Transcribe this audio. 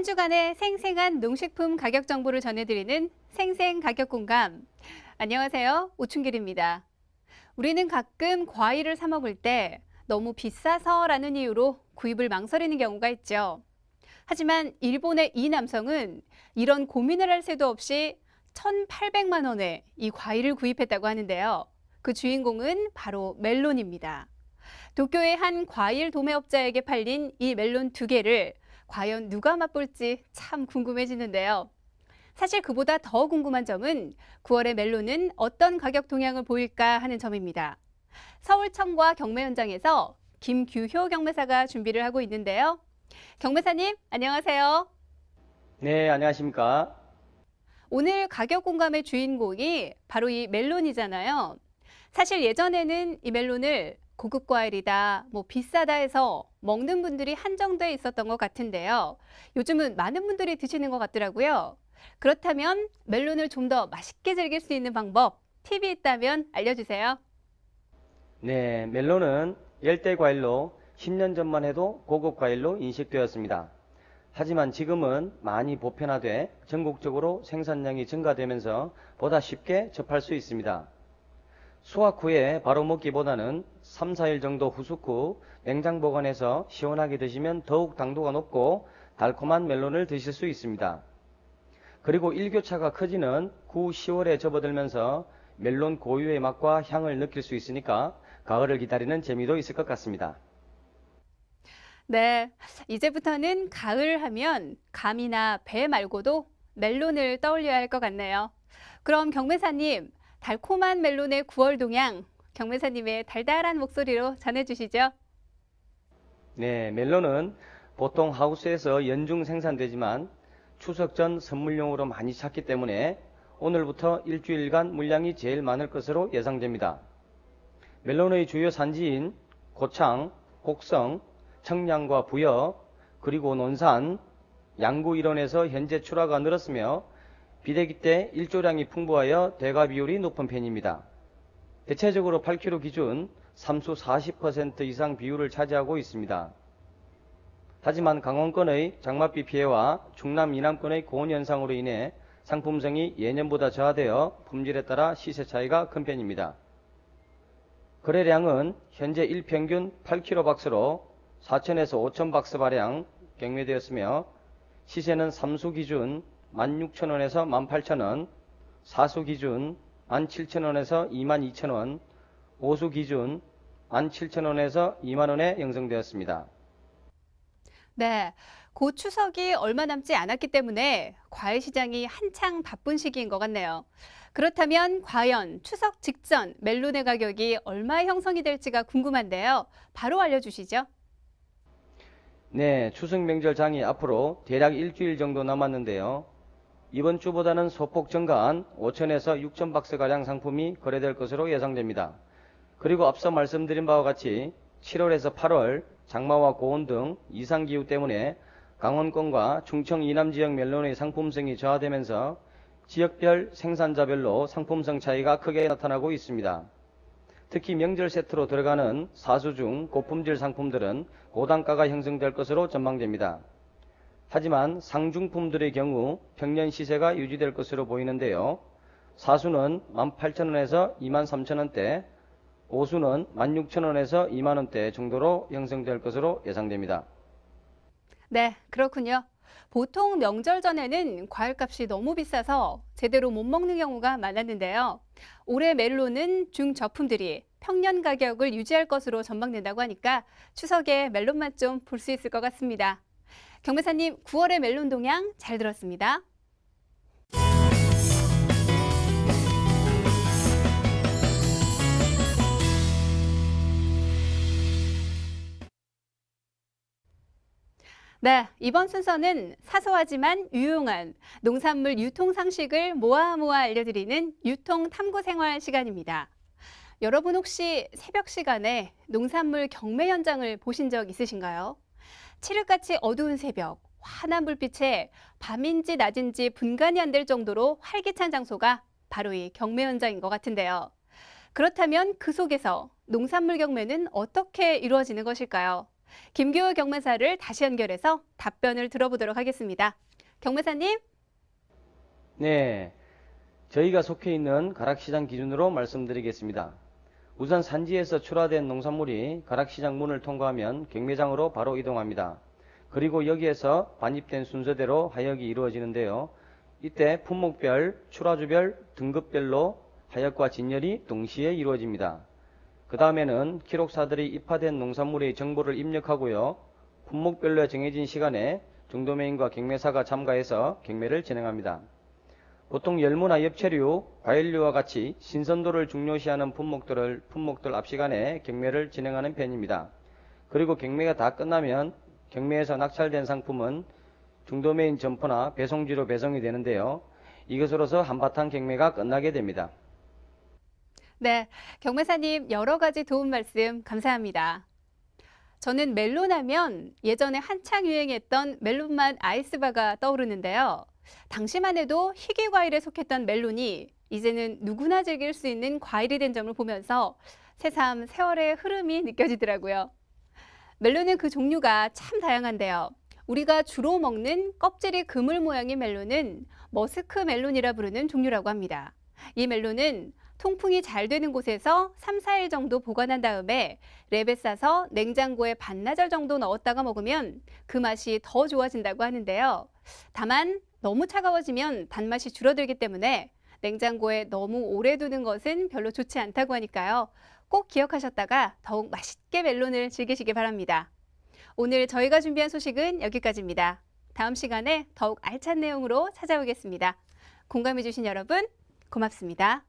한 주간의 생생한 농식품 가격 정보를 전해드리는 생생가격공감. 안녕하세요. 오춘길입니다. 우리는 가끔 과일을 사 먹을 때 너무 비싸서라는 이유로 구입을 망설이는 경우가 있죠. 하지만 일본의 이 남성은 이런 고민을 할 새도 없이 1,800만 원에 이 과일을 구입했다고 하는데요. 그 주인공은 바로 멜론입니다. 도쿄의 한 과일 도매업자에게 팔린 이 멜론 2개를 과연 누가 맛볼지 참 궁금해지는데요. 사실 그보다 더 궁금한 점은 9월의 멜론은 어떤 가격 동향을 보일까 하는 점입니다. 서울청과 경매 현장에서 김규효 경매사가 준비를 하고 있는데요. 경매사님, 안녕하세요. 네, 안녕하십니까? 오늘 가격 공감의 주인공이 바로 이 멜론이잖아요. 사실 예전에는 이 멜론을 고급 과일이다, 비싸다 해서 먹는 분들이 한정돼 있었던 것 같은데요. 요즘은 많은 분들이 드시는 것 같더라고요. 그렇다면 멜론을 좀 더 맛있게 즐길 수 있는 방법, 팁이 있다면 알려주세요. 네, 멜론은 열대 과일로 10년 전만 해도 고급 과일로 인식되었습니다. 하지만 지금은 많이 보편화돼 전국적으로 생산량이 증가되면서 보다 쉽게 접할 수 있습니다. 수확 후에 바로 먹기보다는 3, 4일 정도 후숙 후 냉장 보관해서 시원하게 드시면 더욱 당도가 높고 달콤한 멜론을 드실 수 있습니다. 그리고 일교차가 커지는 9, 10월에 접어들면서 멜론 고유의 맛과 향을 느낄 수 있으니까 가을을 기다리는 재미도 있을 것 같습니다. 네, 이제부터는 가을 하면 감이나 배 말고도 멜론을 떠올려야 할 것 같네요. 그럼 경매사님, 달콤한 멜론의 9월 동향, 경매사님의 달달한 목소리로 전해주시죠. 네, 멜론은 보통 하우스에서 연중 생산되지만 추석 전 선물용으로 많이 찾기 때문에 오늘부터 일주일간 물량이 제일 많을 것으로 예상됩니다. 멜론의 주요 산지인 고창, 곡성, 청량과 부여, 그리고 논산, 양구 일원에서 현재 출하가 늘었으며 비대기 때 일조량이 풍부하여 대가 비율이 높은 편입니다. 대체적으로 8kg 기준 삼수 40% 이상 비율을 차지하고 있습니다. 하지만 강원권의 장맛비 피해와 충남 이남권의 고온 현상으로 인해 상품성이 예년보다 저하되어 품질에 따라 시세 차이가 큰 편입니다. 거래량은 현재 일평균 8kg 박스로 4,000에서 5,000박스 발량 경매되었으며 시세는 3수 기준 16,000원에서 18,000원, 4수 기준 17,000원에서 22,000원, 5수 기준 17,000원에서 2만원에 형성되었습니다. 네, 곧 추석이 얼마 남지 않았기 때문에 과일 시장이 한창 바쁜 시기인 것 같네요. 그렇다면 과연 추석 직전 멜론의 가격이 얼마에 형성이 될지가 궁금한데요. 바로 알려주시죠. 네, 추석 명절 장이 앞으로 대략 일주일 정도 남았는데요. 이번 주보다는 소폭 증가한 5,000에서 6,000박스가량 상품이 거래될 것으로 예상됩니다. 그리고 앞서 말씀드린 바와 같이 7월에서 8월 장마와 고온 등 이상기후 때문에 강원권과 충청 이남 지역 멜론의 상품성이 저하되면서 지역별 생산자별로 상품성 차이가 크게 나타나고 있습니다. 특히 명절 세트로 들어가는 사수 중 고품질 상품들은 고단가가 형성될 것으로 전망됩니다. 하지만 상중품들의 경우 평년 시세가 유지될 것으로 보이는데요. 사수는 18,000원에서 23,000원대, 오수는 16,000원에서 2만원대 정도로 형성될 것으로 예상됩니다. 네, 그렇군요. 보통 명절 전에는 과일값이 너무 비싸서 제대로 못 먹는 경우가 많았는데요. 올해 멜론은 중저품들이 평년 가격을 유지할 것으로 전망된다고 하니까 추석에 멜론 맛 좀 볼 수 있을 것 같습니다. 경매사님, 9월의 멜론 동향 잘 들었습니다. 네, 이번 순서는 사소하지만 유용한 농산물 유통 상식을 모아 알려드리는 유통 탐구 생활 시간입니다. 여러분 혹시 새벽 시간에 농산물 경매 현장을 보신 적 있으신가요? 칠흑같이 어두운 새벽, 환한 불빛에 밤인지 낮인지 분간이 안 될 정도로 활기찬 장소가 바로 이 경매 현장인 것 같은데요. 그렇다면 그 속에서 농산물 경매는 어떻게 이루어지는 것일까요? 김규호 경매사를 다시 연결해서 답변을 들어보도록 하겠습니다. 경매사님. 네, 저희가 속해 있는 가락시장 기준으로 말씀드리겠습니다. 우선 산지에서 출하된 농산물이 가락시장 문을 통과하면 경매장으로 바로 이동합니다. 그리고 여기에서 반입된 순서대로 하역이 이루어지는데요. 이때 품목별, 출하주별, 등급별로 하역과 진열이 동시에 이루어집니다. 그 다음에는 기록사들이 입하된 농산물의 정보를 입력하고요. 품목별로 정해진 시간에 중도매인과 경매사가 참가해서 경매를 진행합니다. 보통 열무나 엽채류, 과일류와 같이 신선도를 중요시하는 품목들 앞 시간에 경매를 진행하는 편입니다. 그리고 경매가 다 끝나면 경매에서 낙찰된 상품은 중도매인 점포나 배송지로 배송이 되는데요. 이것으로서 한바탕 경매가 끝나게 됩니다. 네, 경매사님 여러 가지 도움 말씀 감사합니다. 저는 멜론 하면 예전에 한창 유행했던 멜론맛 아이스바가 떠오르는데요. 당시만 해도 희귀 과일에 속했던 멜론이 이제는 누구나 즐길 수 있는 과일이 된 점을 보면서 새삼 세월의 흐름이 느껴지더라고요. 멜론은 그 종류가 참 다양한데요. 우리가 주로 먹는 껍질이 그물 모양의 멜론은 머스크 멜론이라 부르는 종류라고 합니다. 이 멜론은 통풍이 잘 되는 곳에서 3, 4일 정도 보관한 다음에 랩에 싸서 냉장고에 반나절 정도 넣었다가 먹으면 그 맛이 더 좋아진다고 하는데요. 다만 너무 차가워지면 단맛이 줄어들기 때문에 냉장고에 너무 오래 두는 것은 별로 좋지 않다고 하니까요. 꼭 기억하셨다가 더욱 맛있게 멜론을 즐기시기 바랍니다. 오늘 저희가 준비한 소식은 여기까지입니다. 다음 시간에 더욱 알찬 내용으로 찾아오겠습니다. 공감해주신 여러분 고맙습니다.